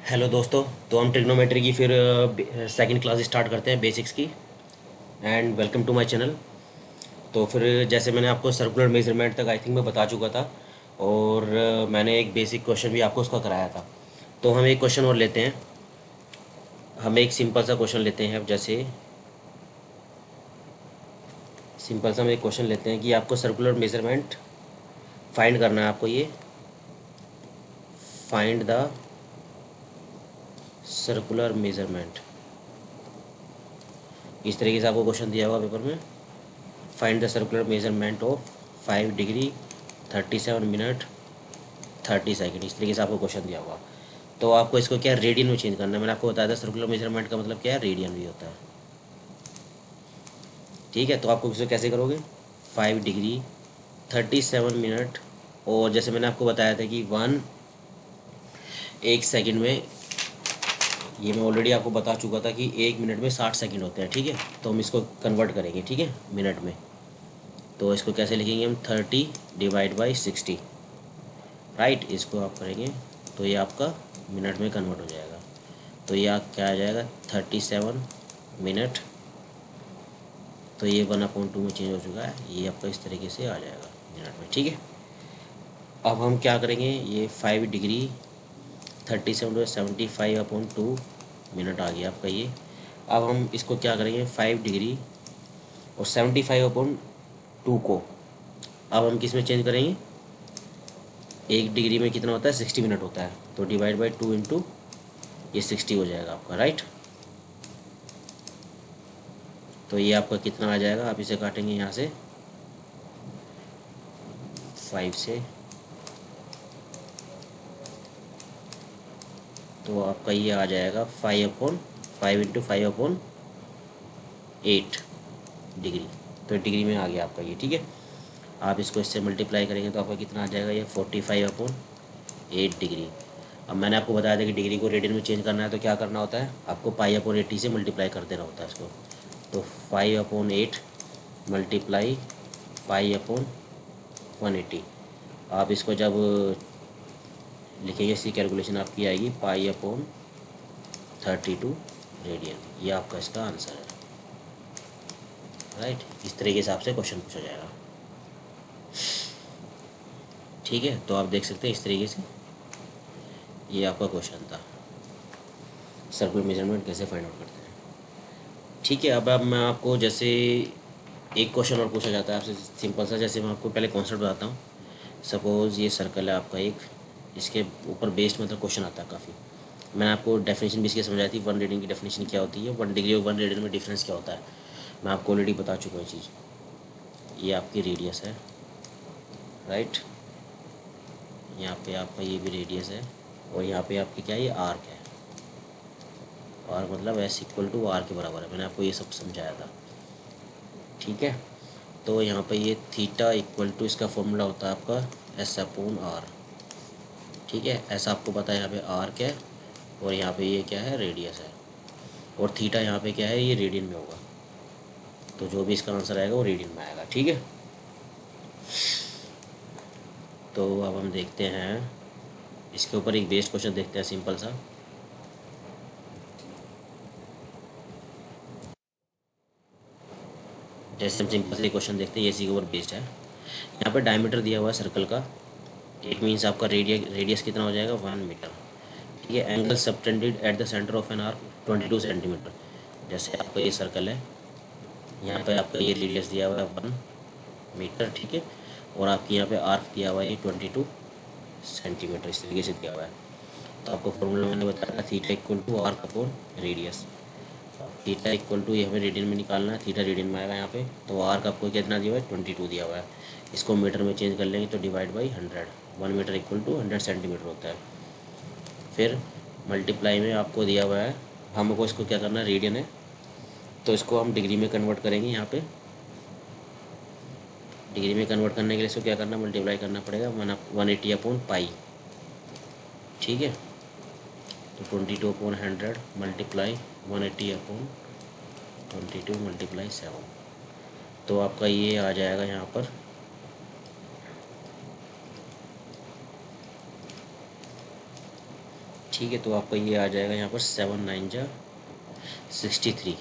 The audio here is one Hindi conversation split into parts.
हेलो दोस्तों। तो हम ट्रिग्नोमेट्री की फिर सेकंड क्लास स्टार्ट करते हैं, बेसिक्स की। And welcome to my channel. तो फिर जैसे मैंने आपको सर्कुलर मेजरमेंट तक आई थिंक मैं बता चुका था, और मैंने एक बेसिक क्वेश्चन भी आपको उसका कराया था। तो हम एक क्वेश्चन और लेते हैं। हम एक सिंपल सा क्वेश्चन लेते हैं। अब जैसे सिंपल सा हम एक क्वेश्चन लेते हैं कि आपको सर्कुलर मेजरमेंट फाइंड करना है। आपको ये फाइंड द सर्कुलर मेजरमेंट, इस तरीके से आपको क्वेश्चन दिया होगा पेपर में। Find the circular measurement of 5 degree 37 minute 30 second, इस तरीके से आपको क्वेश्चन दिया होगा। तो आपको इसको क्या रेडियन में चेंज करना है। मैंने आपको बताया था सर्कुलर मेजरमेंट का मतलब क्या है, रेडियन भी होता है। ठीक है, तो आपको इसको कैसे करोगे, 5 डिग्री 37 मिनट, और जैसे मैंने आपको बताया था कि 1 सेकेंड में, ये मैं ऑलरेडी आपको बता चुका था कि 1 मिनट में 60 सेकेंड होते हैं। ठीक है, तो हम इसको कन्वर्ट करेंगे, ठीक है, मिनट में। तो इसको कैसे लिखेंगे हम, 30/60, राइट। इसको आप करेंगे तो ये आपका मिनट में कन्वर्ट हो जाएगा। तो ये क्या आ जाएगा, 37 मिनट। तो ये 1/2 में चेंज हो चुका है, ये आपका इस तरीके से आ जाएगा मिनट में। ठीक है, अब हम क्या करेंगे, ये 5 डिग्री 37 75/2 मिनट आ गया आपका ये। अब हम इसको क्या करेंगे, 5 डिग्री और 75/2 को अब हम किस में चेंज करेंगे। 1 डिग्री में कितना होता है, 60 मिनट होता है। तो डिवाइड बाई 2 इंटू ये 60 हो जाएगा आपका, राइट। तो ये आपका कितना आ जाएगा, आप इसे काटेंगे यहाँ से 5 से, तो आपका ये आ जाएगा 5/5 इंटू 5/8 डिग्री। तो डिग्री में आ गया आपका ये, ठीक है। आप इसको इससे मल्टीप्लाई करेंगे तो आपका कितना आ जाएगा, ये 45/8 डिग्री। अब मैंने आपको बताया था कि डिग्री को रेडियन में चेंज करना है तो क्या करना होता है, आपको पाई/80 से मल्टीप्लाई कर देना होता है इसको। तो 5/8 मल्टीप्लाई पाई/180। आप इसको जब लिखेंगे, इसकी कैलकुलेशन आपकी आएगी पाई/32 रेडियन। ये आपका इसका आंसर है, राइट। इस तरीके से आपसे क्वेश्चन पूछा जाएगा। ठीक है, तो आप देख सकते हैं इस तरीके से ये आपका क्वेश्चन था, सर्कुलर मेजरमेंट कैसे फाइंड आउट करते हैं। ठीक है, अब मैं आपको जैसे एक क्वेश्चन और पूछा जाता है आपसे सिंपल सा। जैसे मैं आपको पहले कॉन्सेप्ट बताता हूँ। सपोज़ ये सर्कल है आपका एक, इसके ऊपर बेस्ड मतलब क्वेश्चन आता है काफ़ी। मैंने आपको डेफिनेशन भी इसकी समझाई थी, 1 रेडियन की डेफिनेशन क्या होती है, 1 डिग्री और 1 रेडियन में डिफरेंस क्या होता है, मैं आपको ऑलरेडी बता चुका हूँ चीज़। ये आपकी रेडियस है, राइट। यहाँ पे आपका ये भी रेडियस है, और यहाँ पे आपकी क्या है, ये आर्क है। आर्क मतलब S=R के बराबर है, मैंने आपको ये सब समझाया था। ठीक है, तो यहाँ पे ये θ=, इसका फॉर्मूला होता है आपका S/R। ठीक है, ऐसा आपको पता है, यहाँ पे आर्क है और यहाँ पे ये क्या है, रेडियस है, और थीटा यहाँ पे क्या है, ये रेडियन में होगा। तो जो भी इसका आंसर आएगा वो रेडियन में आएगा। ठीक है, तो अब हम देखते हैं इसके ऊपर एक बेस्ड क्वेश्चन देखते हैं सिंपल सा। जैसे हम सिंपल से क्वेश्चन देखते हैं, ये इसी के ऊपर बेस्ड है। यहाँ पे डायमीटर दिया हुआ है सर्कल का, इट मीन्स आपका रेडियस कितना हो जाएगा, 1 मीटर। ठीक है, angle subtended at the centre of an arc 22 centimetre. जैसे आपका ये सर्कल है, यहाँ पे आपका ये रेडियस दिया हुआ है 1 मीटर, ठीक है, और आपके यहाँ पे आर्क दिया हुआ है 22 सेंटीमीटर, इस तरीके से दिया हुआ है। तो आपको फॉर्मूला मैंने बताया, θ=R/रेडियस। θ=, ये हमें रेडियन में निकालना है, थीटा रेडियन में आएगा यहाँ पे। तो आर्क आपको कितना दिया हुआ है, 22 दिया हुआ है। इसको मीटर में चेंज कर लेंगे तो डिवाइड बाई 100, 1 मीटर=100 सेंटीमीटर होता है। फिर मल्टीप्लाई में आपको दिया हुआ है, हमको इसको क्या करना है, रेडियन है, तो इसको हम डिग्री में कन्वर्ट करेंगे। यहाँ पे डिग्री में कन्वर्ट करने के लिए इसको क्या करना, मल्टीप्लाई करना पड़ेगा 180/पाई। ठीक है, तो 22/100 मल्टीप्लाई 180/22 मल्टीप्लाई 7। तो आपका ये आ जाएगा यहाँ पर ठीक है, तो आपका ये आ जाएगा यहाँ पर 7 9 जा 63,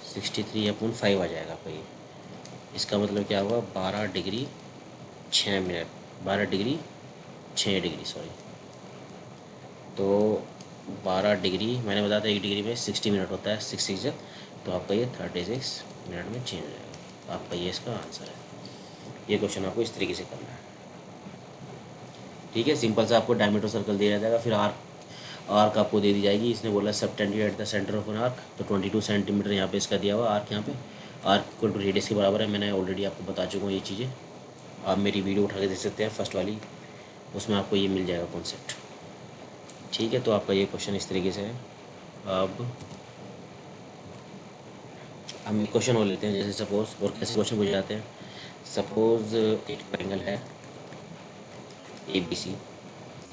63/5 आ जाएगा आपका ये। इसका मतलब क्या हुआ, 12 degree 6 minute, 12 degree 6 degree sorry. तो 12 डिग्री मैंने बताया था 1 डिग्री में 60 मिनट होता है, 6 6 तो आपका ये 36 मिनट में चेंज हो जाएगा। आपका ये इसका आंसर है। ये क्वेश्चन आपको इस तरीके से करना है। ठीक है, सिंपल सा आपको डायमीटर सर्कल दिया जाएगा, फिर आर्क आपको दे दी जाएगी। इसने बोला subtended at the centre of an arc, तो 22 सेंटीमीटर यहाँ पे इसका दिया हुआ आर्क। यहाँ पे आर्क इक्वल टू रेडियस के बराबर है। मैंने ऑलरेडी आपको बता चुका हूँ ये चीज़ें, आप मेरी वीडियो उठा के देख सकते हैं फर्स्ट वाली, उसमें आपको ये मिल जाएगा कॉन्सेप्ट। ठीक है, तो आपका ये क्वेश्चन इस तरीके से है। अब हम क्वेश्चन और लेते हैं, जैसे सपोज, और कैसे क्वेश्चन पूछे जाते हैं। सपोज एक एंगल है ए बी सी,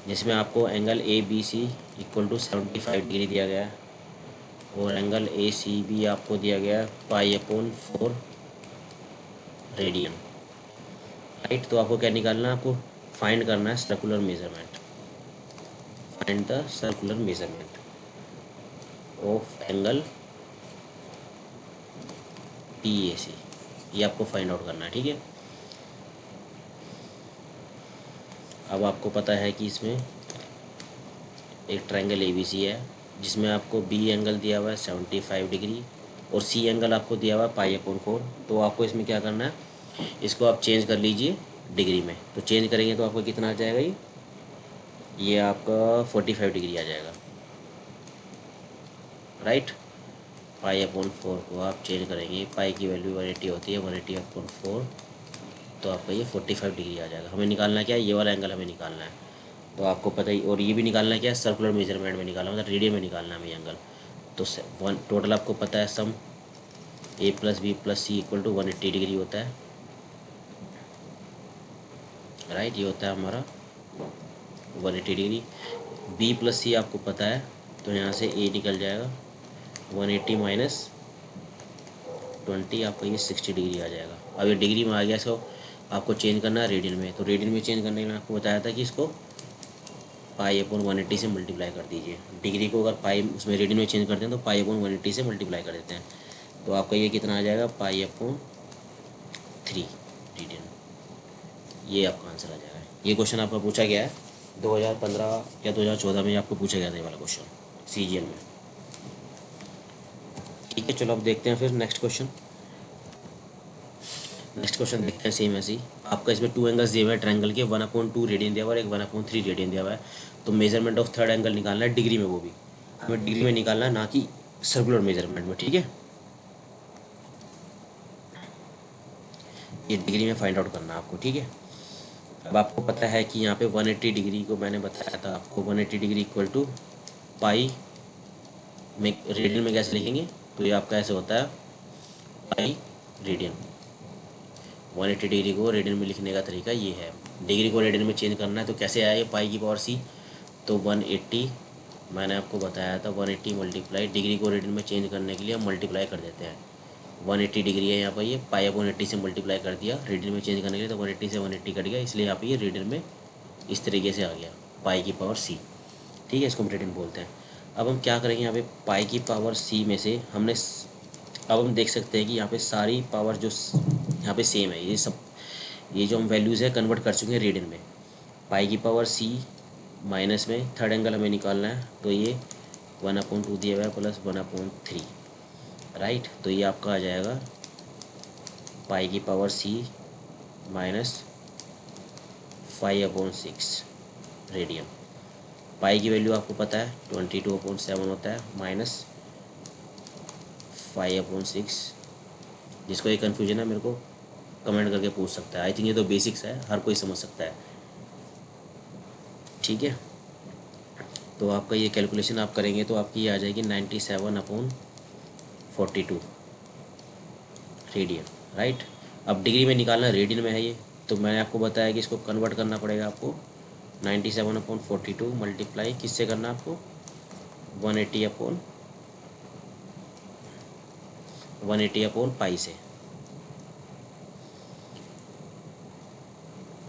जिसमें आपको angle A B C equal to 75 degree दिया गया है, और एंगल ए सी बी आपको दिया गया है π/4 रेडियन। राइट, तो आपको क्या निकालना है, आपको फाइंड करना है circular measurement, find the circular measurement of angle P A C, ये आपको फाइंड आउट करना है। ठीक है, अब आपको पता है कि इसमें एक ट्रायंगल ए बी सी है, जिसमें आपको बी एंगल दिया हुआ है 75 डिग्री, और सी एंगल आपको दिया हुआ है π/4। तो आपको इसमें क्या करना है, इसको आप चेंज कर लीजिए डिग्री में। तो चेंज करेंगे तो आपको कितना आ जाएगा, ये आपका 45 डिग्री आ जाएगा। राइट, π/4 को आप चेंज करेंगे, पाई की वैल्यू 180 होती है, 180/4, तो आपका ये 45 डिग्री आ जाएगा। हमें निकालना क्या है, ये वाला एंगल हमें निकालना है। तो आपको पता ही, और ये भी निकालना है क्या, सर्कुलर मेजरमेंट में निकालना, मतलब रेडियन में निकालना है हमें एंगल। तो टोटल आपको पता है sum A plus B plus C equal to 180 degree होता है। राइट, ये होता है हमारा 180 डिग्री। बी प्लस सी आपको पता है, तो यहाँ से ए निकल जाएगा, 180 माइनस 20 आपका ये 60 डिग्री आ जाएगा। अब ये डिग्री में आ गया, इसको आपको चेंज करना है रेडियन में। तो रेडियन में चेंज करने के लिए आपको बताया था कि इसको π/180 से मल्टीप्लाई कर दीजिए। डिग्री को अगर पाई उसमें रेडियन में चेंज करते हैं तो π/180 से मल्टीप्लाई कर देते हैं। तो आपका ये कितना आ जाएगा, π/3 रेडियन। ये आपका आंसर आ जाएगा। ये क्वेश्चन आपका पूछा गया है 2015 या 2014 में आपको पूछा गया था ये वाला क्वेश्चन CGL में। ठीक है, चलो अब देखते हैं फिर नेक्स्ट क्वेश्चन। नेक्स्ट क्वेश्चन देखते हैं सेम ऐसे ही। आपका इसमें 2 एंगल्स दिए हुए हैं ट्रायंगल के, 1/2 रेडियन दिया हुआ है और एक 1/3 रेडियन दिया हुआ है। तो मेजरमेंट ऑफ थर्ड एंगल निकालना है डिग्री में, वो भी हमें डिग्री में निकालना है, ना कि सर्कुलर मेजरमेंट में। ठीक है, ये डिग्री में फाइंड आउट करना है आपको। ठीक है, अब आपको पता है कि यहाँ पे 180 डिग्री को मैंने बताया था आपको, 180 डिग्री इक्वल टू पाई में रेडियन में कैसे लिखेंगे, तो ये आपका ऐसे होता है पाई रेडियन। 180 डिग्री को रेडियन में लिखने का तरीका ये है। डिग्री को रेडियन में चेंज करना है तो कैसे आया ये π/c, तो 180 मैंने आपको बताया था 180 मल्टीप्लाई, डिग्री को रेडियन में चेंज करने के लिए हम मल्टीप्लाई कर देते हैं। 180 डिग्री है यहाँ पर, ये π/80 से मल्टीप्लाई कर दिया, रेडियन में चेंज करने के लिए तो 180 से 180 कट गया, इसलिए यहाँ पे ये रेडियन में इस तरीके से आ गया π/c। ठीक है, इसको हम रेडियन बोलते हैं। अब हम क्या करेंगे, यहाँ पे π/c में से हमने अब हम देख सकते हैं कि यहाँ पे सारी पावर जो यहाँ पे सेम है, ये सब ये जो हम वैल्यूज़ है कन्वर्ट कर चुके हैं रेडियन में। π/c माइनस में थर्ड एंगल हमें निकालना है, तो ये 1/2 दिया हुआ है प्लस 1/3। राइट, तो ये आपका आ जाएगा π/c माइनस 5/6 रेडियन। पाई की वैल्यू आपको पता है 22/7 होता है, माइनस 5/6। जिसको ये कन्फ्यूजन है मेरे को कमेंट करके पूछ सकता है। आई थिंक ये तो बेसिक्स है, हर कोई समझ सकता है। ठीक है, तो आपका ये कैलकुलेशन आप करेंगे तो आपकी ये आ जाएगी 97/42 रेडियन। राइट, अब डिग्री में निकालना, रेडियन में है ये, तो मैंने आपको बताया कि इसको कन्वर्ट करना पड़ेगा आपको। 97/42 मल्टीप्लाई किससे करना है आपको, 180/π से।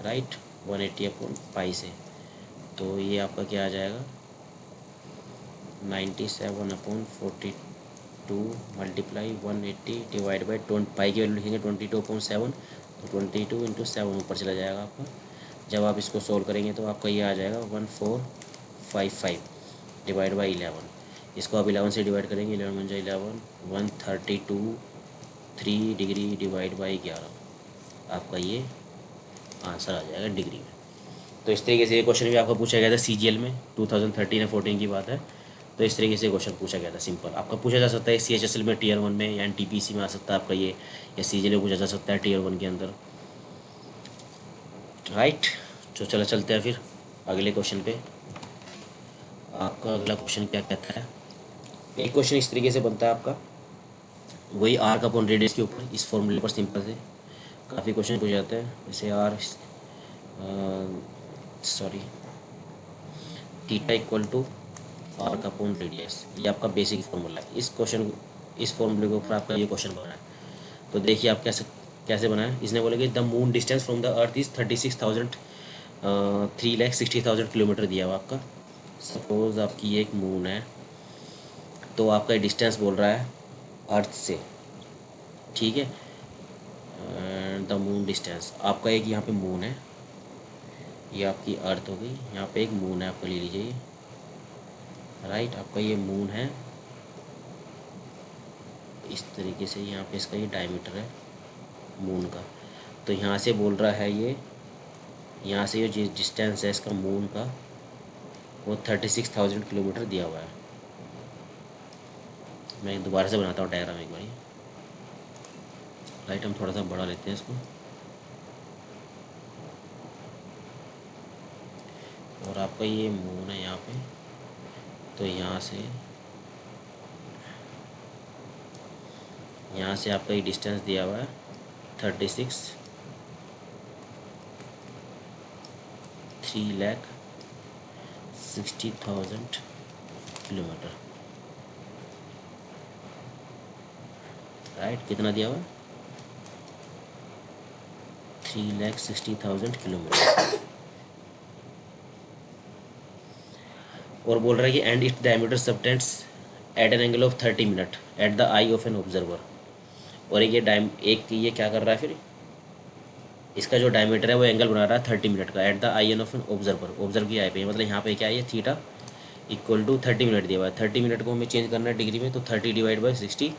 राइट, 180/π से, तो ये आपका क्या आ जाएगा 97/42 मल्टीप्लाई 180 डिवाइड बाई पाई की वैल्यू लिखेंगे 22.7, तो 22 इंटू 7 ऊपर चला जाएगा आपका। जब आप इसको सोल्व करेंगे तो आपका ये आ जाएगा 1455 डिवाइड बाई 11। इसको आप 11 से डिवाइड करेंगे, 11 बन जाए 11, 132 3 डिग्री डिवाइड बाई 11, आपका ये आंसर आ जाएगा डिग्री में। तो इस तरीके से ये क्वेश्चन भी आपको पूछा गया था CGL में, 2013 या 14 की बात है। तो इस तरीके से क्वेश्चन पूछा गया था सिंपल। आपका पूछा जा सकता है CHSL में Tier 1 में, या NTPC में आ सकता है आपका ये, या CGL में पूछा जा सकता है Tier 1 के अंदर, राइट। तो चलते हैं फिर अगले क्वेश्चन पे। आपका अगला क्वेश्चन क्या कहता है, एक क्वेश्चन इस तरीके से बनता है आपका, वही आर का अपॉन रेडियस के ऊपर, इस फॉर्मूले पर सिंपल से काफ़ी क्वेश्चन पूछ जाते हैं। जैसे थीटा इक्वल टू आर का अपॉन रेडियस, ये आपका बेसिक फॉर्मूला है। इस फॉर्मूले के ऊपर आपका ये क्वेश्चन बना है। तो देखिए आप कैसे बनाए। इसने बोला कि the moon distance from the earth is 3,60,000 kilometre दिया हुआ आपका। सपोज आपकी एक मून है, तो आपका डिस्टेंस बोल रहा है अर्थ से, ठीक है। द मून डिस्टेंस आपका एक यहाँ पे मून है, ये आपकी अर्थ हो गई, यहाँ पे एक मून है आपका, ले लीजिए, राइट। आपका ये मून है इस तरीके से, यहाँ पे इसका ये डायमीटर है मून का। तो यहाँ से बोल रहा है ये, यहाँ से ये डिस्टेंस है इसका मून का, वो 36,000 किलोमीटर दिया हुआ है। मैं दोबारा से बनाता हूँ डायग्राम एक बार, राइट। हम थोड़ा सा बढ़ा लेते हैं इसको, और आपका ये मून है यहाँ पे, तो यहाँ से आपका ये डिस्टेंस दिया हुआ है 3,60,000 किलोमीटर, राइट। कितना दिया हुआ है 3,60,000 किलोमीटर। और बोल रहा है कि and it diameter subtends at an angle of 30 minute at the eye of an observer. और एक ये क्या कर रहा है फिर, इसका जो डायमीटर है वो एंगल बना रहा है 30 मिनट का at the eye an of an observer की आई पे, मतलब यहाँ पे क्या है, थीटा इक्वल टू 30 मिनट दिया हुआ है। 30 मिनट को हमें चेंज करना है डिग्री में, तो 30 डिवाइड बाई 60,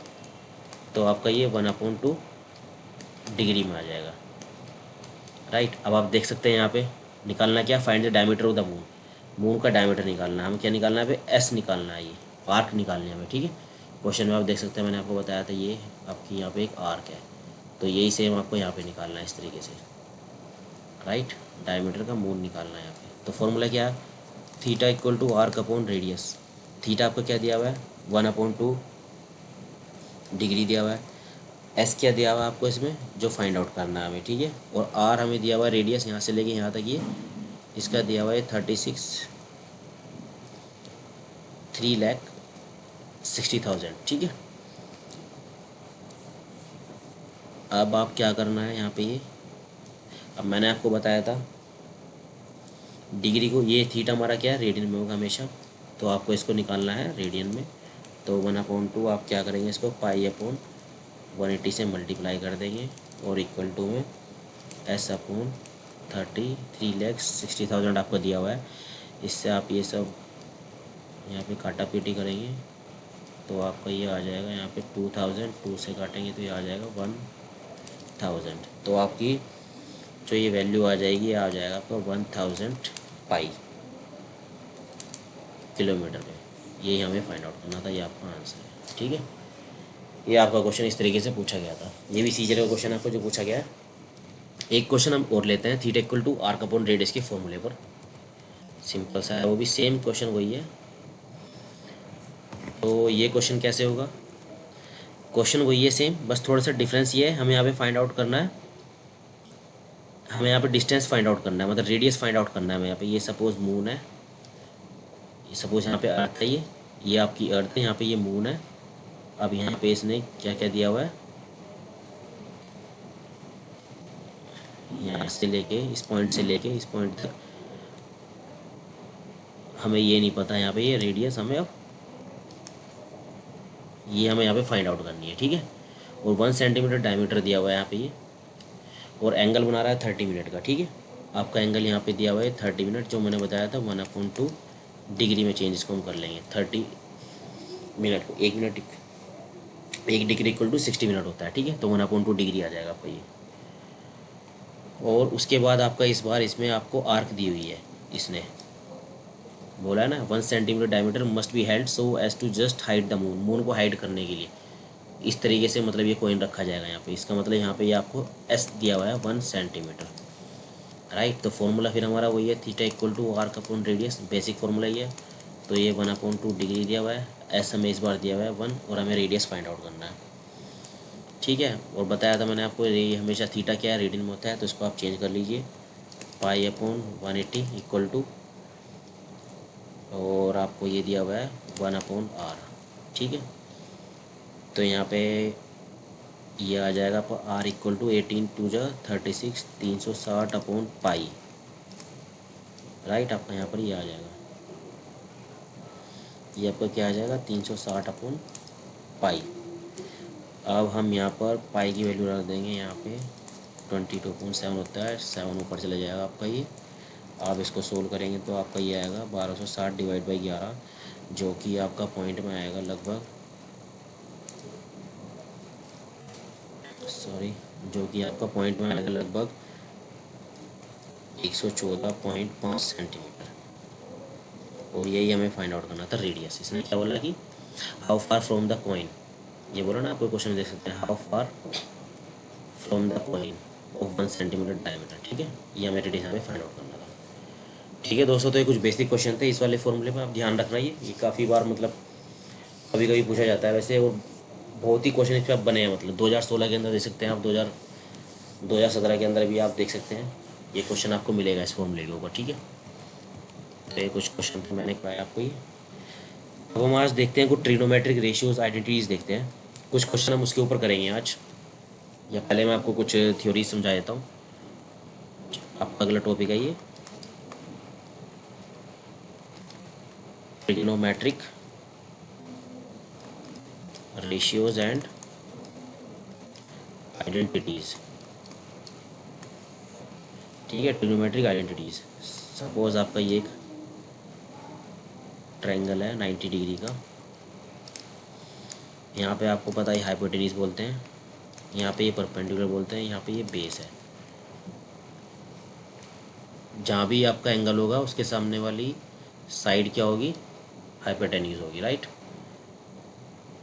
तो आपका ये 1/2 डिग्री में आ जाएगा, राइट। अब आप देख सकते हैं यहाँ पे निकालना क्या, find the diameter of the moon. Moon का डायमीटर निकालना है हमें, क्या निकालना है पे, एस निकालना है, ये आर्क निकालना है हमें, ठीक है। क्वेश्चन में आप देख सकते हैं, मैंने आपको बताया था ये आपकी यहाँ पे एक आर्क है, तो यही सेम आपको यहाँ पे निकालना है इस तरीके से, राइट। डायमीटर का मून निकालना है यहाँ पे। तो फॉर्मूला क्या है, theta equal to arc upon radius. Theta आपका क्या दिया हुआ है 1/2 डिग्री दिया हुआ है। एस क्या दिया हुआ है आपको इसमें, जो फाइंड आउट करना है हमें, ठीक है। और आर हमें दिया हुआ है रेडियस, यहाँ से लेके यहाँ तक ये इसका दिया हुआ है 3,60,000, ठीक है। अब आप क्या करना है यहाँ पे, ये अब मैंने आपको बताया था डिग्री को, ये थीटा हमारा क्या है रेडियन में होगा हमेशा, तो आपको इसको निकालना है रेडियन में। तो 1/2 आप क्या करेंगे, इसको पाई अपॉन 180 से मल्टीप्लाई कर देंगे, और इक्वल टू में एस अपॉन 3,60,000 आपको दिया हुआ है। इससे आप ये सब यहाँ पे काटा पीटी करेंगे, तो आपका ये आ जाएगा यहाँ पे 2,000, 2 से काटेंगे तो ये आ जाएगा 1,000। तो आपकी जो ये वैल्यू आ जाएगी, ये आ जाएगा आपका 1,000 पाई किलोमीटर पे। यही हमें फाइंड आउट करना था, ये आपका आंसर है, ठीक है। ये आपका क्वेश्चन इस तरीके से पूछा गया था, ये भी सीजर का क्वेश्चन आपको जो पूछा गया है। एक क्वेश्चन हम और लेते हैं, theta equal to arc upon radius के फॉर्मूले पर, सिंपल सा है, वो भी सेम क्वेश्चन वही है। तो ये क्वेश्चन कैसे होगा, क्वेश्चन वही है सेम, बस थोड़ा सा डिफरेंस ये है, हमें यहाँ पे फाइंड आउट करना है, हमें यहाँ पे डिस्टेंस फाइंड आउट करना है, मतलब रेडियस फाइंड आउट करना है हमें यहाँ पे। ये सपोज मून है, ये सपोज यहाँ पे अर्थ है, ये आपकी अर्थ है, यहाँ पे ये मून है। अब यहाँ पे इसने क्या क्या दिया हुआ है, यहाँ से लेके इस पॉइंट से लेके इस पॉइंट तक हमें ये नहीं पता यहाँ पे, ये रेडियस हमें अब ये हमें यहाँ पे फाइंड आउट करनी है, ठीक है। और 1 सेंटीमीटर डायमीटर दिया हुआ है यहाँ पे ये, और एंगल बना रहा है 30 मिनट का, ठीक है। आपका एंगल यहाँ पे दिया हुआ है 30 मिनट, जो मैंने बताया था 1/2 डिग्री में चेंज इसको हम कर लेंगे। 30 मिनट को 1 डिग्री इक्वल टू 60 मिनट होता है, ठीक है। तो 1/2 डिग्री आ जाएगा आपका ये। और उसके बाद आपका इस बार इसमें आपको आर्क दी हुई है, इसने बोला है ना 1 centimetre diameter must be held so as to just hide the moon, moon को हाइड करने के लिए इस तरीके से मतलब ये कॉइन रखा जाएगा यहाँ पे। इसका मतलब यहाँ पे ये आपको एस दिया हुआ है 1 सेंटीमीटर, राइट। तो फॉर्मूला फिर हमारा वही है, theta equal to arc upon radius, basic formula ये है। तो ये 1/2 डिग्री दिया हुआ है, एस हमें इस बार दिया हुआ है 1, और हमें रेडियस फाइंड आउट करना है, ठीक है। और बताया था मैंने आपको ये हमेशा थीटा क्या है, रेडियन में होता है, तो इसको आप चेंज कर लीजिए, पाई/180 इक्वल टू, और आपको ये दिया हुआ है 1/r, ठीक है। तो यहाँ पे ये आ जाएगा आपको r इक्वल टू 18 2 36 360/पाई, राइट। आपका यहाँ पर ये आ जाएगा, ये आपका क्या आ जाएगा 360/पाई। अब हम यहाँ पर पाई की वैल्यू रख देंगे, यहाँ पे 22.7 होता है, 7 ऊपर चला जाएगा आपका ये। आप इसको सोल्व करेंगे तो आपका ये आएगा 1260 डिवाइड बाई 11, जो कि आपका पॉइंट में आएगा लगभग, जो कि आपका पॉइंट में आएगा लगभग 114.5 सेंटीमीटर। और यही हमें फाइंड आउट करना था रेडियस। इसने क्या बोला कि how far from the coin, ये बोला ना, आपको क्वेश्चन देख सकते हैं, how far from the coin of 1 centimetre diameter, ठीक है। ये हमें रेडियस हमें फाइंड आउट करना था, ठीक है दोस्तों। तो ये कुछ बेसिक क्वेश्चन थे इस वाले फॉर्मूले में, आप ध्यान रखना। ये काफ़ी बार मतलब कभी कभी पूछा जाता है वैसे, और बहुत ही क्वेश्चन इस पर आप बने हैं, मतलब 2016 के अंदर देख सकते हैं आप, 2017 के अंदर भी आप देख सकते हैं, ये क्वेश्चन आपको मिलेगा इस फॉर्मूले के ऊपर, ठीक है। तो ये कुछ क्वेश्चन थे मैंने कराया आपको ये। अब हम आज देखते हैं कुछ ट्रिग्नोमेट्रिक रेशियोज आइडेंटिटीज देखते हैं, कुछ क्वेश्चन हम उसके ऊपर करेंगे आज। या पहले मैं आपको कुछ थ्योरी समझा देता हूँ। आपका अगला टॉपिक है ये ट्रिग्नोमेट्रिक रेशियोज एंड आइडेंटिटीज, ठीक है। ट्रिग्नोमेट्रिक आइडेंटिटीज, सपोज आपका ये एक ट्रायंगल है 90 डिग्री का, यहाँ पे आपको पता है हाइपोटेन्यूज बोलते हैं, यहाँ पे ये परपेंडिकुलर बोलते हैं, यहाँ पे ये बेस है। जहाँ भी आपका एंगल होगा उसके सामने वाली साइड क्या होगी, हाइपोटेन्यूज होगी, राइट।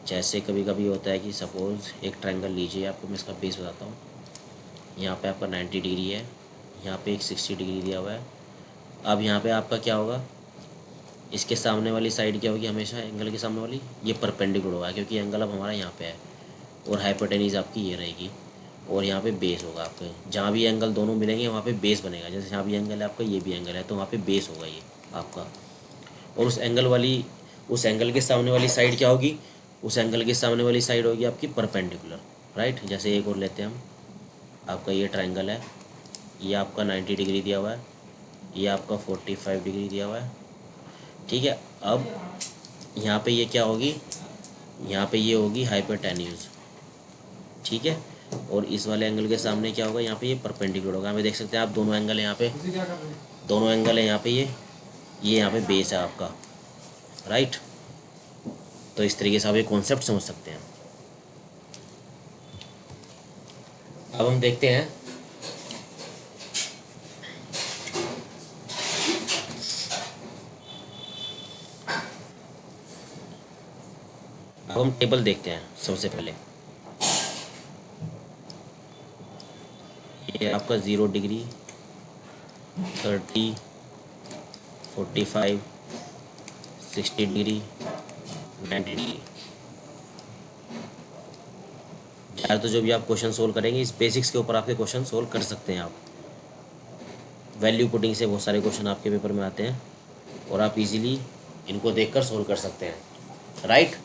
जैसे कभी कभी होता है कि सपोज एक ट्रायंगल लीजिए, आपको मैं इसका बेस बताता हूँ। यहाँ पे आपका 90 डिग्री है, यहाँ पे एक 60 डिग्री दिया हुआ है। अब यहाँ पे आपका क्या होगा, इसके सामने वाली साइड क्या होगी, हमेशा एंगल के सामने वाली ये परपेंडिकुलर होगा, क्योंकि एंगल अब हमारा यहाँ पे है, और हाइपोटेन्यूज आपकी ये रहेगी, और यहाँ पे बेस होगा आपके। जहाँ भी एंगल दोनों मिलेंगे वहाँ पे बेस बनेगा, जैसे यहाँ भी एंगल है आपका, ये भी एंगल है, तो वहाँ पे बेस होगा ये आपका। और उस एंगल के सामने वाली साइड क्या होगी, उस एंगल के सामने वाली साइड होगी आपकी परपेंडिकुलर, राइट। जैसे एक और लेते हैं हम, आपका ये ट्रायंगल है, ये आपका 90 डिग्री दिया हुआ है, ये आपका 45 डिग्री दिया हुआ है, ठीक है। अब यहाँ पे ये क्या होगी, यहाँ पे ये होगी हाइपोटेन्यूज, ठीक है। और इस वाले एंगल के सामने क्या होगा, यहाँ पे ये परपेंडिकुलर होगा। हमें देख सकते हैं आप, दोनों एंगल है यहाँ पे, दोनों एंगल है यहाँ पे, ये यहाँ पे बेस है आपका, राइट। तो इस तरीके से आप ये कॉन्सेप्ट समझ सकते हैं। अब हम देखते हैं अब हम टेबल देखते हैं। सबसे पहले ये आपका 0 डिग्री, 30, 45, 60 डिग्री, 90 डिग्री। यार तो जो भी आप क्वेश्चन सोल्व करेंगे इस बेसिक्स के ऊपर आपके क्वेश्चन सोल्व कर सकते हैं आप। वैल्यू पुटिंग से बहुत सारे क्वेश्चन आपके पेपर में आते हैं, और आप इजीली इनको देखकर सोल्व कर सकते हैं, राइट।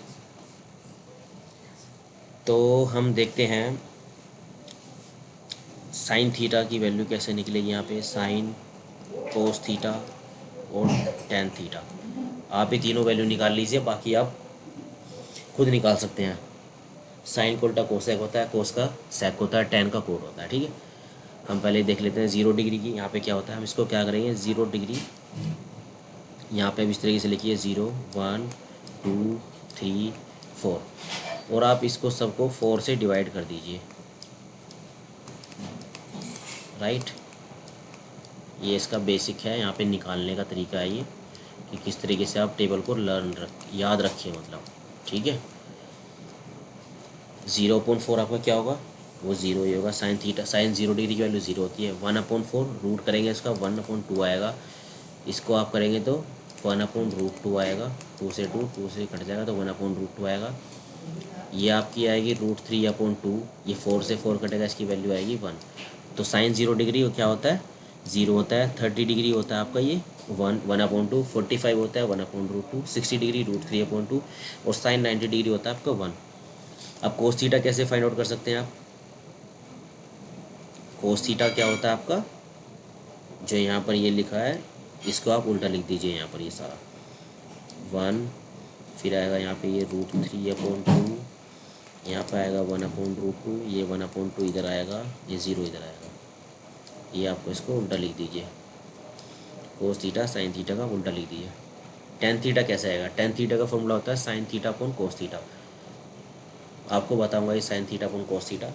तो हम देखते हैं साइन थीटा की वैल्यू कैसे निकलेगी। यहाँ पे साइन, कोस थीटा और टेन थीटा, आप ये तीनों वैल्यू निकाल लीजिए। बाकी आप खुद निकाल सकते हैं। साइन का उल्टा कोसेक होता है, कोस का सेक होता है, टेन का कोड होता है। ठीक है, हम पहले देख लेते हैं 0 डिग्री की। यहाँ पे क्या होता है, हम इसको क्या करेंगे, 0 डिग्री यहाँ पे इस तरीके से लिखिए 0 1 2 3 4, और आप इसको सबको 4 से डिवाइड कर दीजिए। राइट, ये इसका बेसिक है, यहाँ पे निकालने का तरीका है ये, कि किस तरीके से आप टेबल को याद रखिए मतलब। ठीक है, 0/4 आपका क्या होगा, वो 0 ही होगा। साइन थीटा, साइन 0 डिग्री की वैल्यू 0 होती है। 1/4 रूट करेंगे इसका 1/2 आएगा। इसको आप करेंगे तो 1/√2 आएगा। 2 से 2 से कट जाएगा तो 1/√2 आएगा। ये आपकी आएगी √3/2। ये 4 से 4 कटेगा, इसकी वैल्यू आएगी 1। तो साइन 0 डिग्री क्या होता है, 0 होता है। 30 डिग्री होता है आपका ये 1/2। 45 होता है 1/√2। 60 डिग्री √3/2। और साइन 90 डिग्री होता है आपका 1। अब कोस थीटा कैसे फाइंड आउट कर सकते हैं आप, कोस थीटा क्या होता है आपका, जो यहाँ पर ये लिखा है इसको आप उल्टा लिख दीजिए। यहाँ पर ये सारा 1, फिर आएगा यहाँ पे ये √3/2, यहाँ पे आएगा 1/√2, ये 1/2 इधर आएगा, ये 0 इधर आएगा। ये आपको इसको उल्टा लिख दीजिए, कोस थीटा साइन थीटा का उल्टा लिख दीजिए। टेन थीटा कैसे आएगा, टेन थीटा का फॉर्मूला होता है sine theta upon cos theta. आपको बताऊंगा ये sine theta upon cos theta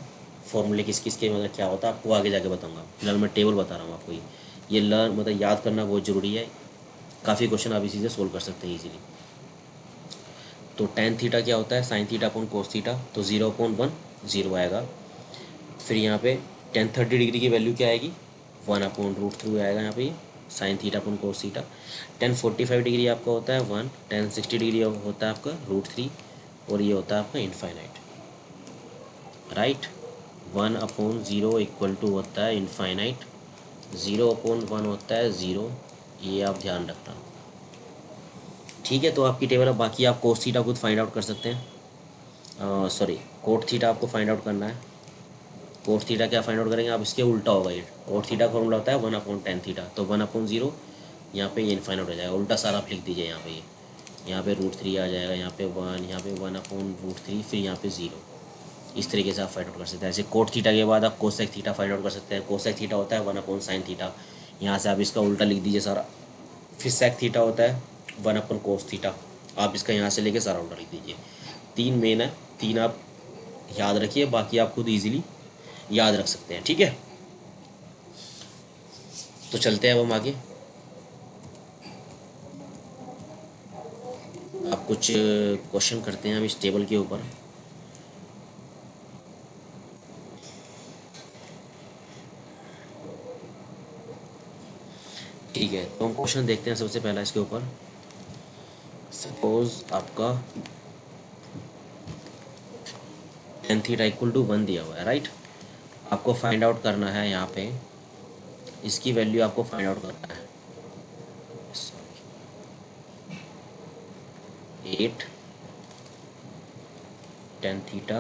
फॉर्मूले किस किस के मतलब क्या होता है, आपको आगे जाके बताऊंगा। फिलहाल मैं टेबल बता रहा हूँ आपको। ये लर्न मतलब याद करना बहुत ज़रूरी है। काफ़ी क्वेश्चन आप इसी से सोल्व कर सकते हैं ईजिली। तो टेन थीटा क्या होता है, sine theta upon cos theta, तो 0/1 0 आएगा। फिर यहाँ पे टेन 30 डिग्री की वैल्यू क्या आएगी, 1/√3 आएगा यहाँ पे sine theta upon cos theta. 1045 degree आपका होता है 1, 1060 डिग्री होता है आपका √3, और ये होता है आपका इनफाइनाइट। राइट, 1/0 इक्वल टू होता है इनफाइनाइट, 0/1 होता है 0। ये आप ध्यान रखना। ठीक है, तो आपकी टेबल है। बाकी आप कोस थीटा खुद फाइंड आउट कर सकते हैं। सॉरी, कोट थीटा आपको फाइंड आउट करना है। कोट थीटा क्या फाइंड आउट करेंगे आप, इसके उल्टा होगा ये। कोट थीटा का फॉर्मूला होता है 1/tan थीटा, तो 1/0 यहाँ पे ये इनफाइनाइट हो जाएगा। उल्टा सारा आप लिख दीजिए यहाँ पे, यहाँ पे √3 आ जाएगा, यहाँ पे 1, यहाँ पे 1/√3, फिर यहाँ पे 0। इस तरीके से आप फाइंड आउट कर सकते हैं। ऐसे कोट थीटा के बाद आप कोसेक थीटा फाइंड आउट कर सकते हैं। कोसेक थीटा होता है 1/sin थीटा, यहाँ से आप इसका उल्टा लिख दीजिए सारा। फिर सेक थीटा होता है 1/cos थीटा, आप इसका यहाँ से लेके सारा उल्टा लिख दीजिए। 3 मेन है, 3 आप याद रखिए, बाकी आप खुद ईजिली याद रख सकते हैं। ठीक है, तो चलते हैं अब हम आगे। आप कुछ क्वेश्चन करते हैं हम इस टेबल के ऊपर। ठीक है, तो हम क्वेश्चन देखते हैं सबसे पहला इसके ऊपर। सपोज आपका tan थीटा इक्वल टू 1 दिया हुआ है। राइट, आपको फाइंड आउट करना है, यहाँ पे इसकी वैल्यू आपको फाइंड आउट करना है। 8 tan थीटा,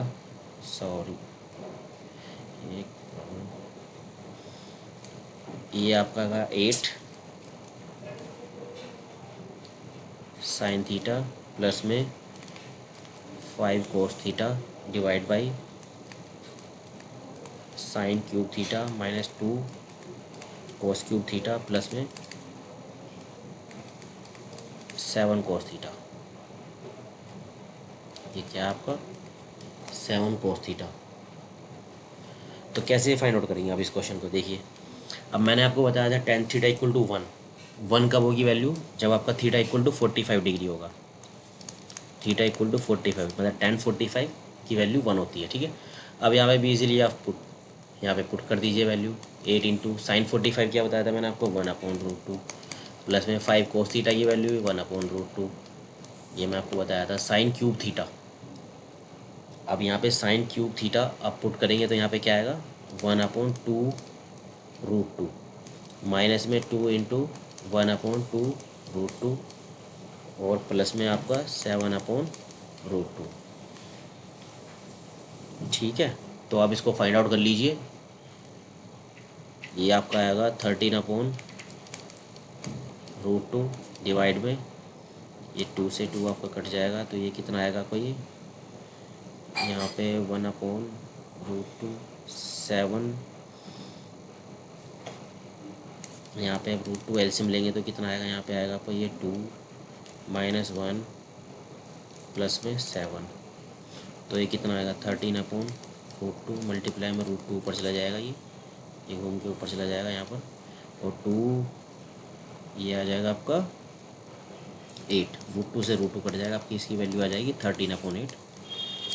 सॉरी ये आपका 8 साइन थीटा प्लस में 5 cos theta divide by sine cube theta minus 2 cos cube theta plus में 7 कोस थीटा। ये क्या है आपका 7 कोस थीटा। तो कैसे फाइंड आउट करेंगे आप इस क्वेश्चन को, देखिए। अब मैंने आपको बताया था tan थीटा इक्वल टू 1 कब होगी वैल्यू, जब आपका थीटा इक्वल टू 45 डिग्री होगा। थीटा इक्वल टू 45 मतलब tan 45 की वैल्यू 1 होती है। ठीक है, अब यहाँ पे भी इजीली आप यहाँ पे पुट कर दीजिए वैल्यू। 8 इंटू साइन 45 क्या बताया था मैंने आपको 1/√2, प्लस में 5 कोस थीटा की वैल्यू है 1/√2, ये मैं आपको बताया था। साइन क्यूब थीटा, अब यहाँ पे साइन क्यूब थीटा आप पुट करेंगे तो यहाँ पे क्या आएगा 1/2√2 माइनस में 2 इंटू 1/2√2 और प्लस में आपका 7/√2। ठीक है, तो आप इसको फाइंड आउट कर लीजिए। ये आपका आएगा 13/√2 डिवाइड में ये 2 से 2 आपका कट जाएगा, तो ये कितना आएगा आपको, ये यहाँ पे 1/√2 7, यहाँ पे √2 एलसीएम लेंगे तो कितना आएगा, यहाँ पे आएगा आपको ये 2 - 1 प्लस में 7, तो ये कितना आएगा 13/√2 मल्टीप्लाई में √2 ऊपर चला जाएगा, ये घूम के ऊपर चला जाएगा यहाँ पर, और 2 ये आ जाएगा आपका 8, √2 से √2 कट जाएगा, आपकी इसकी वैल्यू आ जाएगी 13/8,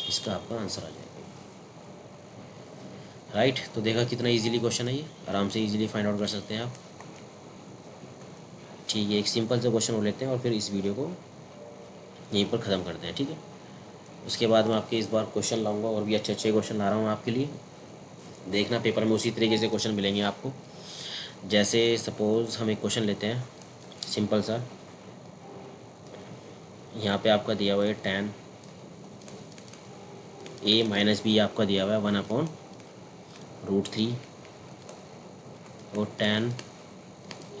इसका आपका आंसर आ जाएगा। राइट, तो देखा कितना इजीली क्वेश्चन है, ये आराम से इजीली फाइंड आउट कर सकते हैं आप। ठीक है, एक सिंपल से क्वेश्चन हो लेते हैं और फिर इस वीडियो को यहीं पर ख़त्म करते हैं। ठीक है, उसके बाद मैं आपके इस बार क्वेश्चन लाऊंगा, और भी अच्छे अच्छे क्वेश्चन ला रहा हूँ आपके लिए। देखना पेपर में उसी तरीके से क्वेश्चन मिलेंगे आपको। जैसे सपोज़ हम एक क्वेश्चन लेते हैं सिंपल सा, यहाँ पे आपका दिया हुआ है tan a - b आपका दिया हुआ है 1/√3, और tan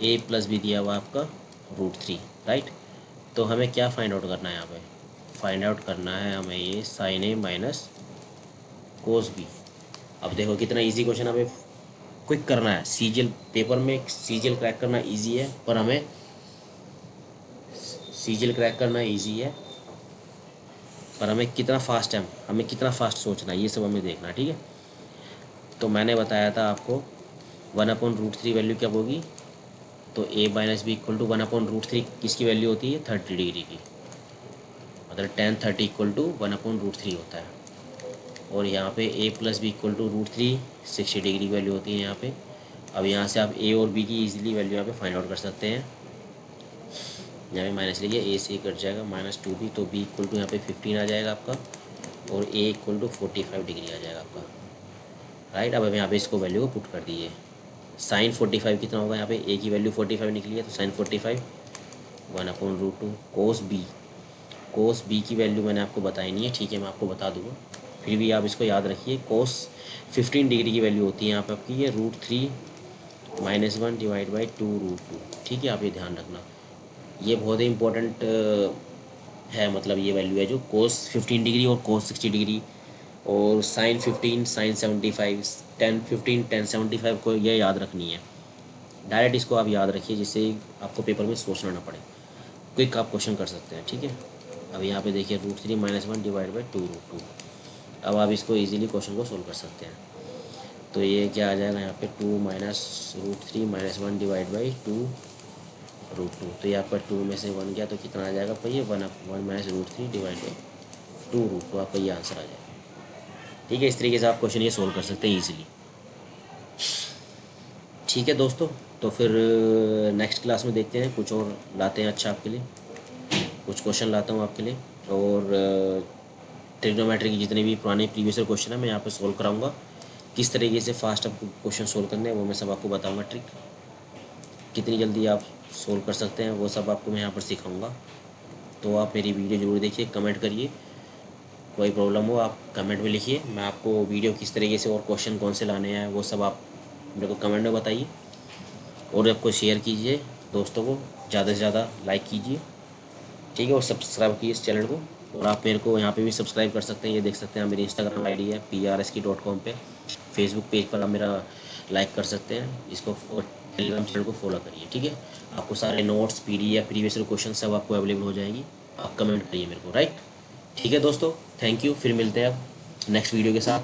a + b दिया हुआ आपका √3। राइट, तो हमें क्या फाइंड आउट करना है, यहाँ पे फाइंड आउट करना है हमें ये sin a - cos b। अब देखो कितना इजी क्वेश्चन, हमें क्विक करना है। सीजीएल पेपर में सीजीएल क्रैक करना इजी है, पर हमें सीजीएल क्रैक करना इजी है, पर हमें कितना फास्ट है, हमें कितना फास्ट सोचना है, ये सब हमें देखना है। ठीक है, तो मैंने बताया था आपको 1/√3 वैल्यू क्या होगी, तो a - b = 1/√3 किसकी वैल्यू होती है, 30 डिग्री की, मतलब tan 30 = 1/√3 होता है। और यहाँ पे a + b = √3 60 डिग्री की वैल्यू होती है यहाँ पे। अब यहाँ से आप a और b की इजीली वैल्यू यहाँ पे फाइंड आउट कर सकते हैं। यहाँ पे माइनस लीजिए, a से कट जाएगा -2b, तो b = यहाँ पे 15 आ जाएगा आपका, और a = 45 डिग्री आ जाएगा आपका। राइट, अब यहाँ पे इसको वैल्यू को पुट कर दीजिए। sin 45 कितना होगा, यहाँ पे a की वैल्यू 45 निकली है, तो sin 45 1/√2 cos b की वैल्यू मैंने आपको बताई नहीं है। ठीक है, मैं आपको बता दूंगा, फिर भी आप इसको याद रखिए। cos 15 डिग्री की वैल्यू होती है यहाँ पे आपकी, ये √3 - 1 / 2√2। ठीक है, आप ये ध्यान रखना, ये बहुत ही इंपॉर्टेंट है, मतलब ये वैल्यू है जो cos 15 डिग्री और cos 60 डिग्री और sin 15 sin 75 tan 15 tan 75 को ये याद रखनी है। डायरेक्ट इसको आप याद रखिए, जिससे आपको पेपर में सोचना ना पड़े, क्विक आप क्वेश्चन कर सकते हैं। ठीक है, अब यहाँ पे देखिए √3 - 1 / 2√2। अब आप इसको इजीली क्वेश्चन को सोल्व कर सकते हैं। तो ये क्या आ जाएगा यहाँ पे 2 - √3 - 1 / 2√2, तो ये आपका 2 में से 1 गया, तो कितना आ जाएगा आपका, ये 1 - √3 / 2√2, आपका ये आंसर आ जाएगा। ठीक है, इस तरीके से आप क्वेश्चन ये सोल्व कर सकते हैं ईजिली। ठीक है दोस्तों, तो फिर नेक्स्ट क्लास में देखते हैं, कुछ और लाते हैं अच्छा आपके लिए, कुछ क्वेश्चन लाता हूँ आपके लिए, और ट्रिग्नोमेट्री की जितने भी पुराने प्रीवियस क्वेश्चन है मैं यहाँ पे सोल्व कराऊंगा। किस तरीके से फास्ट आपको क्वेश्चन सोल्व करने हैं वो मैं सब आपको बताऊंगा, ट्रिक कितनी जल्दी आप सोल्व कर सकते हैं वो सब आपको मैं यहाँ पर सिखाऊंगा। तो आप मेरी वीडियो ज़रूर देखिए, कमेंट करिए, कोई प्रॉब्लम हो आप कमेंट में लिखिए, मैं आपको वीडियो किस तरीके से और क्वेश्चन कौन से लाने हैं वो सब आप मेरे को कमेंट में बताइए, और आपको शेयर कीजिए दोस्तों को, ज़्यादा से ज़्यादा लाइक कीजिए। ठीक है, और सब्सक्राइब कीजिए इस चैनल को, और आप मेरे को यहाँ पे भी सब्सक्राइब कर सकते हैं। ये देख सकते हैं, मेरी इंस्टाग्राम आईडी है prski.com पे, फेसबुक पेज पर आप मेरा लाइक कर सकते हैं इसको, और टेलीग्राम चैनल को फॉलो करिए। ठीक है, आपको सारे नोट्स PDF प्रीवियस क्वेश्चन सब आपको अवेलेबल हो जाएगी, आप कमेंट करिए मेरे को। राइट, ठीक है दोस्तों, थैंक यू, फिर मिलते हैं अब नेक्स्ट वीडियो के साथ।